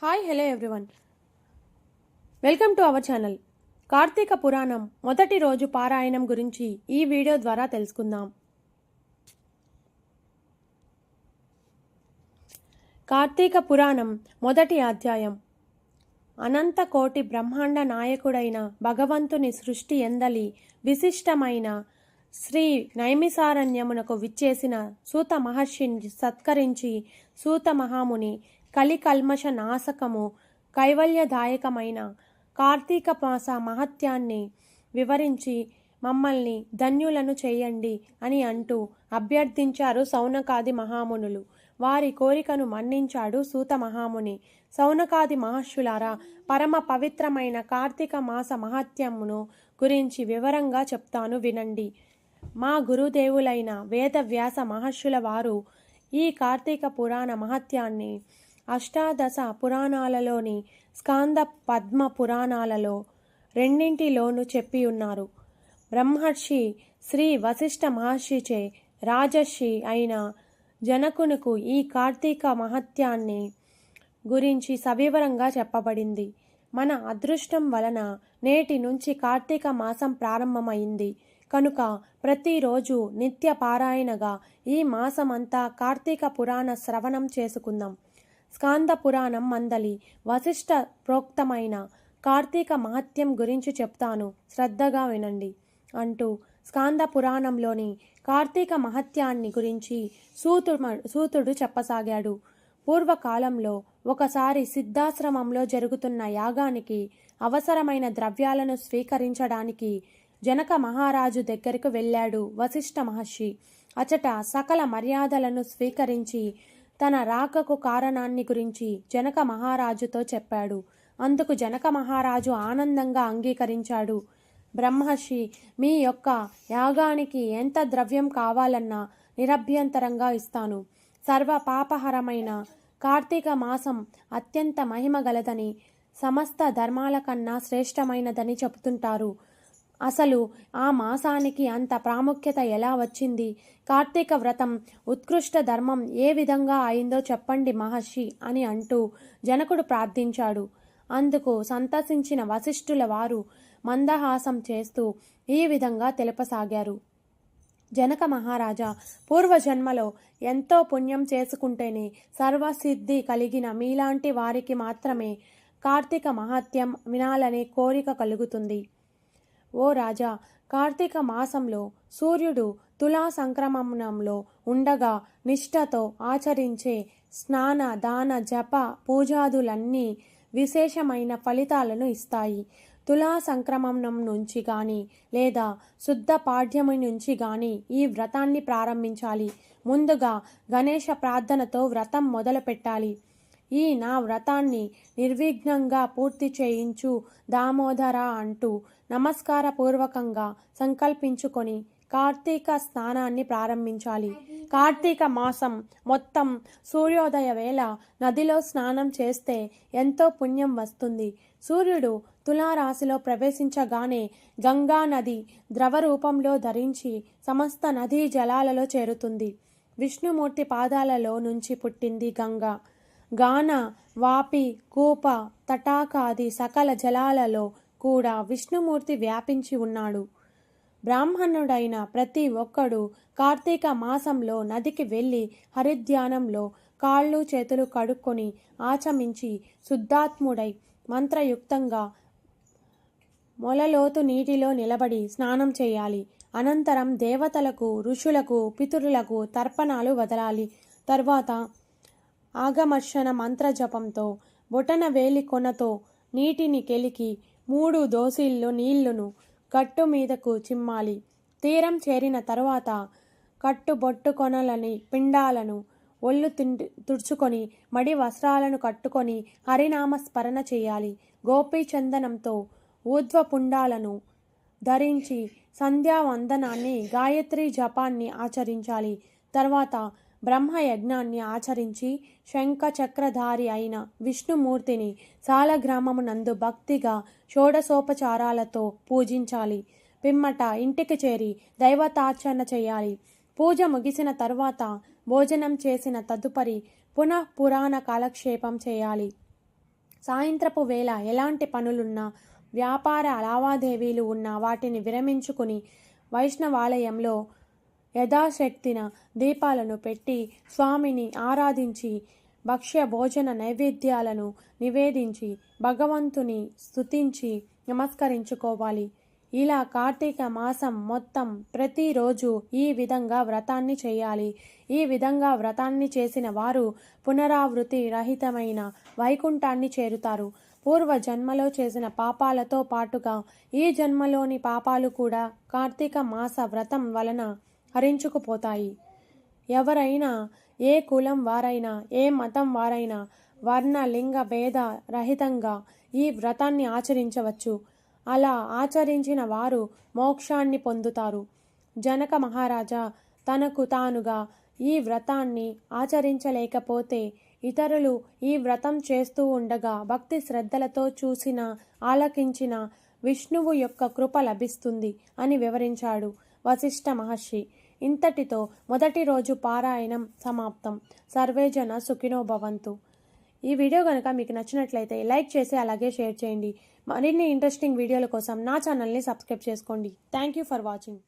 Hi hello everyone, welcome to our channel. Karthika Puranam మొదటి రోజు పారాయణం గురించి ఈ వీడియో ద్వారా తెలుసుకుందాం. కార్తీక పురాణం మొదటి అధ్యాయం. అనంత కోటి బ్రహ్మాండ నాయకుడైన భగవంతుని సృష్టి ఎందలి విశిష్టమైన శ్రీ నైమిసారణ్యమునకు విచ్చేసిన సూత మహర్షిని సత్కరించి సూత మహాముని కలికల్మష నాశకము కైవల్యదాయకమైన కార్తీక మాస మహత్యాన్ని వివరించి మమ్మల్ని ధన్యులను చేయండి అని అంటూ అభ్యర్థించారు సౌనకాది మహామునులు. వారి కోరికను మన్నించాడు సూత మహాముని. సౌనకాది మహర్షులారా, పరమ పవిత్రమైన కార్తీక మాస మహత్యమును గురించి వివరంగా చెప్తాను, వినండి. మా గురుదేవులైన వేదవ్యాస మహర్షుల వారు ఈ కార్తీక పురాణ మహత్యాన్ని అష్టాదశ పురాణాలలోని స్కాంద పద్మ పురాణాలలో రెండింటిలోనూ చెప్పి ఉన్నారు. బ్రహ్మర్షి శ్రీ వశిష్ఠ మహర్షిచే రాజర్షి అయిన జనకునకు ఈ కార్తీక మహత్యాన్ని గురించి సవివరంగా చెప్పబడింది. మన అదృష్టం వలన నేటి నుంచి కార్తీక మాసం ప్రారంభమైంది కనుక ప్రతిరోజు నిత్య పారాయణగా ఈ మాసమంతా కార్తీక పురాణ శ్రవణం చేసుకుందాం. స్కాంద పురాణం మందలి వశిష్ఠ ప్రోక్తమైన కార్తీక మహత్యం గురించి చెప్తాను, శ్రద్ధగా వినండి అంటూ స్కాంద పురాణంలోని కార్తీక మహత్యాన్ని గురించి సూతుడు చెప్పసాగాడు. పూర్వకాలంలో ఒకసారి సిద్ధాశ్రమంలో జరుగుతున్న యాగానికి అవసరమైన ద్రవ్యాలను స్వీకరించడానికి జనక మహారాజు దగ్గరకు వెళ్ళాడు వశిష్ఠ మహర్షి. అచట సకల మర్యాదలను స్వీకరించి తన రాకకు కారణాన్ని గురించి జనక మహారాజుతో చెప్పాడు. అందుకు జనక మహారాజు ఆనందంగా అంగీకరించాడు. బ్రహ్మర్షి, మీ యొక్క యాగానికి ఎంత ద్రవ్యం కావాలన్నా నిరభ్యంతరంగా ఇస్తాను. సర్వ పాపహరమైన కార్తీక మాసం అత్యంత మహిమ గలదని, సమస్త ధర్మాల కన్నా శ్రేష్టమైనదని చెబుతుంటారు. అసలు ఆ మాసానికి అంత ప్రాముఖ్యత ఎలా వచ్చింది? కార్తీక వ్రతం ఉత్కృష్ట ధర్మం ఏ విధంగా అయిందో చెప్పండి మహర్షి అని అంటూ జనకుడు ప్రార్థించాడు. అందుకు సంతసించిన వశిష్ఠుల వారు మందహాసం చేస్తూ ఈ విధంగా తెలుపసాగారు. జనక మహారాజా, పూర్వజన్మలో ఎంతో పుణ్యం చేసుకుంటేనే సర్వసిద్ధి కలిగిన మీలాంటి వారికి మాత్రమే కార్తీక మహాత్యం వినాలనే కోరిక కలుగుతుంది. ఓ రాజా, కార్తీక మాసంలో సూర్యుడు తులా సంక్రమణంలో ఉండగా నిష్ఠతో ఆచరించే స్నాన దాన జప పూజాదులన్నీ విశేషమైన ఫలితాలను ఇస్తాయి. తులా సంక్రమణం నుంచి కానీ లేదా శుద్ధ పాడ్యమి నుంచి కానీ ఈ వ్రతాన్ని ప్రారంభించాలి. ముందుగా గణేష ప్రార్థనతో వ్రతం మొదలు పెట్టాలి. ఈ నా వ్రతాన్ని నిర్విఘ్నంగా పూర్తి చేయించు దామోదర అంటూ నమస్కారపూర్వకంగా సంకల్పించుకొని కార్తీక స్నానాన్ని ప్రారంభించాలి. కార్తీక మాసం మొత్తం సూర్యోదయ వేళ నదిలో స్నానం చేస్తే ఎంతో పుణ్యం వస్తుంది. సూర్యుడు తులారాశిలో ప్రవేశించగానే గంగా నది ద్రవ రూపంలో ధరించి సమస్త నదీ జలాలలో చేరుతుంది. విష్ణుమూర్తి పాదాలలో నుంచి పుట్టింది గంగా. గాన వాపి కూప తటాకాది సకల జలాలలో కూడా విష్ణుమూర్తి వ్యాపించి ఉన్నాడు. బ్రాహ్మణుడైన ప్రతి ఒక్కడు కార్తీక మాసంలో నదికి వెళ్ళి హరిధ్యానంలో కాళ్ళు చేతులు కడుక్కొని ఆచమించి శుద్ధాత్ముడై మంత్రయుక్తంగా మొలలోతు నీటిలో నిలబడి స్నానం చేయాలి. అనంతరం దేవతలకు, ఋషులకు, పితరులకు తర్పణాలు వదలాలి. తర్వాత ఆగమర్షణ మంత్రజపంతో బొటన వేలి కొనతో నీటిని కెలికి 3 దోసిళ్ళు నీళ్లును గట్టు మీదకు చిమ్మాలి. తీరం చేరిన తరువాత కట్టుబొట్టు కొనలని పిండాలను ఒళ్ళు తుడుచుకొని మడి వస్త్రాలను కట్టుకొని హరినామ స్మరణ చేయాలి. గోపీచందనంతో ఊర్ధ్వపుండాలను ధరించి సంధ్యావందనాన్ని గాయత్రి జపాన్ని ఆచరించాలి. తర్వాత బ్రహ్మయజ్ఞాన్ని ఆచరించి శంఖ చక్రధారి అయిన విష్ణుమూర్తిని సాలగ్రామమునందు భక్తిగా షోడశోపచారాలతో పూజించాలి. పిమ్మట ఇంటికి చేరి దైవతార్చన చేయాలి. పూజ ముగిసిన తరువాత భోజనం చేసిన తదుపరి పునః పురాణ కాలక్షేపం చేయాలి. సాయంత్రపు వేళ ఎలాంటి పనులున్నా, వ్యాపార లావాదేవీలు ఉన్నా వాటిని విరమించుకుని వైష్ణవాలయంలో యథాశక్తిన దీపాలను పెట్టి స్వామిని ఆరాధించి భక్ష్య భోజన నైవేద్యాలను నివేదించి భగవంతుని స్తుతించి నమస్కరించుకోవాలి. ఇలా కార్తీక మాసం మొత్తం ప్రతిరోజు ఈ విధంగా వ్రతాన్ని చేయాలి. ఈ విధంగా వ్రతాన్ని చేసిన వారు పునరావృతి రహితమైన వైకుంఠాన్ని చేరుతారు. పూర్వ జన్మలో చేసిన పాపాలతో పాటుగా ఈ జన్మలోని పాపాలు కూడా కార్తీక మాస వ్రతం వలన హరించుకుపోతాయి. ఎవరైనా, ఏ కులం వారైనా, ఏ మతం వారైనా వర్ణ లింగ భేద రహితంగా ఈ వ్రతాన్ని ఆచరించవచ్చు. అలా ఆచరించిన వారు మోక్షాన్ని పొందుతారు. జనక మహారాజా తనకు తానుగా ఈ వ్రతాన్ని ఆచరించలేకపోతే ఇతరులు ఈ వ్రతం చేస్తూ ఉండగా భక్తి శ్రద్ధలతో చూసిన, ఆలకించిన విష్ణువు యొక్క కృప లభిస్తుంది అని వివరించాడు వశిష్ఠ మహర్షి. ఇంతటితో మొదటి రోజు పారాయణం సమాప్తం. సర్వేజన సుఖినో భవంతు. ఈ వీడియో కనుక మీకు నచ్చినట్లయితే లైక్ చేసి అలాగే షేర్ చేయండి. మరిన్ని ఇంట్రెస్టింగ్ వీడియోల కోసం నా ఛానల్ని సబ్స్క్రైబ్ చేసుకోండి. Thank you for watching.